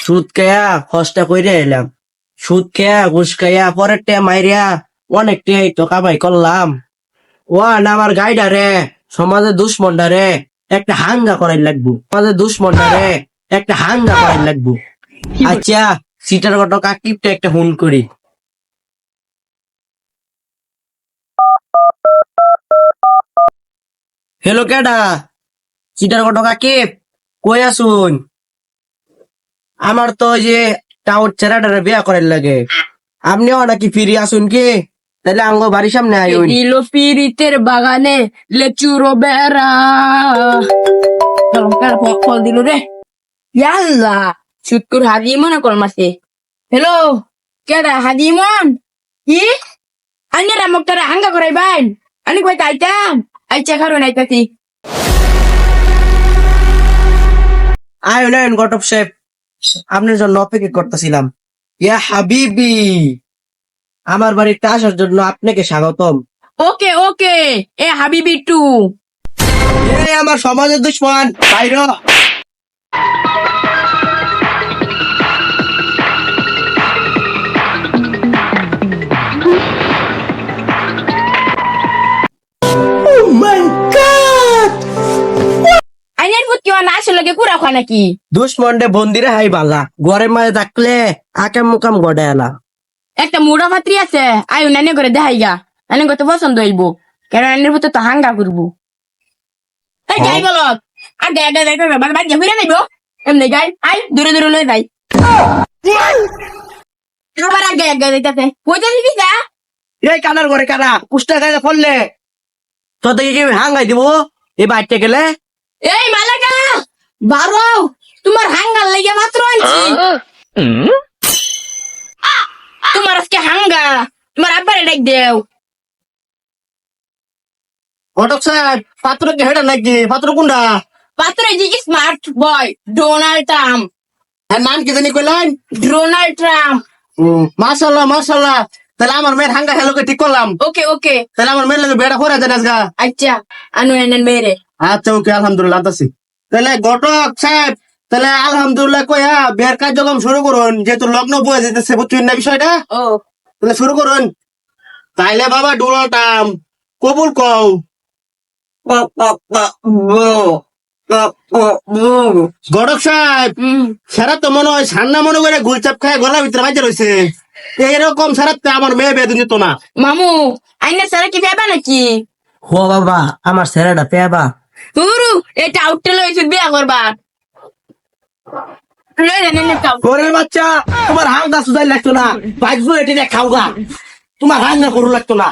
সুদ খাইয়া খসটা কইরে এলাম, সুদ খাইয়া ঘুষ খাইয়া পরের টে মাইরিয়া অনেক টে তো কামাই করলাম। ওয়ান আমার গাইডা রে, সমাজের দুশ্মনটা রে একটা হাঙ্গা করাই লাগবো, সমাজের দুশ্মনটা রে একটা হাঙ্গা করাই লাগবো। আচ্ছা সিটার কত কাকিপটা একটা হুন করি। হ্যালো কেডা? সিটার কত কাকিপ কই আসুন? আমার তো ওই যে টাউট ছেড়াটারে বিয়া করার লাগে, আপনিও নাকি ফিরে আসুন কি? তাহলে আঙ্গ বাড়ির সামনে আইন। দিল পিরিতের বাগানে লেচুরো বেড়া ফল দিল রে। ইয়াল্লা সুটকুর হাদিমন কল মাসে। হ্যালো কেডা হাদিমন? কি আন্যরা মুখটারে হাঙ্গা করাই বাইন আমি কই তাইতাম আইচা কারণ আইতাছি। আইন আইন গটপ সাহেব, আপনার জন্য অপেক্ষা করতেছিলাম। ইয়া হাবিবি, আমার বাড়িতে আসার জন্য আপনাকে স্বাগতম। ওকে ওকে এ হাবিবি টু। এই আমার সমাজের দুশ্মন বাইর হ। আইনের ফুটকি না আসলে কুড়া খা নাকি? দুশ্মনডে বন্দিরে হাই বালা, ঘরের মাঝে থাকলে আকাম মুকাম গড়ে এলা। একটা মুড়া পাত্রী আছে আয়ু নানি করে দেখাই গা, নানি কত পছন্দ হইব কারণ নানির ফুটে তো হাঙ্গা করবো। এই যাই বলো আগে আগে যাইতে বাড়ি ফিরে নাইব এমনি যাই আই দূরে দূরে লয়ে যাই আবার আগে আগে যাইতেছে কইতে দিবি যা। এই কানার ঘরে কানা পুষ্টা খাইতে ফললে তো দেখি কি হাঙ্গাই দিব এই বাড়িতে গেলে। এই মালাকা বারো তোমার হাঙ্গার লেগে মাত্র আনছি। তোমার আজকে হাঙ্গা তোমার আব্বারে ডাক দেও। ঘটক সাহেব পাত্র কি হেটা নাকি? পাত্র কোনটা? পাত্র যে স্মার্ট বয় ডোনাল্ড ট্রাম্প। হ্যাঁ নাম কি জানি কইলেন? Donald Trump. মাশাল্লাহ মাশাল্লাহ, তাহলে আমার মেয়ের হাঙ্গা হেলোকে ঠিক করলাম। ওকে ওকে তাহলে আমার মেয়ের লাগে বেড়া করে দেন আজগা। আচ্ছা আনু এনেন মেরে। আচ্ছা ওকে আলহামদুলিল্লাহ আনতাছি। তাহলে ঘটক সাহেব তাহলে আলহামদুলিল্লাহ কইয়া বিয়ের কার্যক্রম শুরু করুন, যেহেতু লগ্ন বয়ে যেতেছে বুঝছেন না বিষয়টা। ও তাহলে শুরু করুন। তাইলে বাবা ডোনাল্ড ট্রাম্প কবুল কও। গড়ক সাহেব সারা তো মনে হয় সান্না মনে করে গুলচাপ খায় গলার ভিতরে বাজে রয়েছে, এরকম সারাতে আমার মেয়ে বেদন যেত না। মামু আইনে সারা কি পেবা নাকি? হো বাবা আমার ছেলেটা পেবা। তুরু এটা আউটে লইছে বিয়া করবা লই জানেন না ঘরের বাচ্চা তোমার হাঙ্গা সুদাই লাগতো না, বাজবো এটি খাওগা, তোমার হাঙ্গা করু লাগতো না।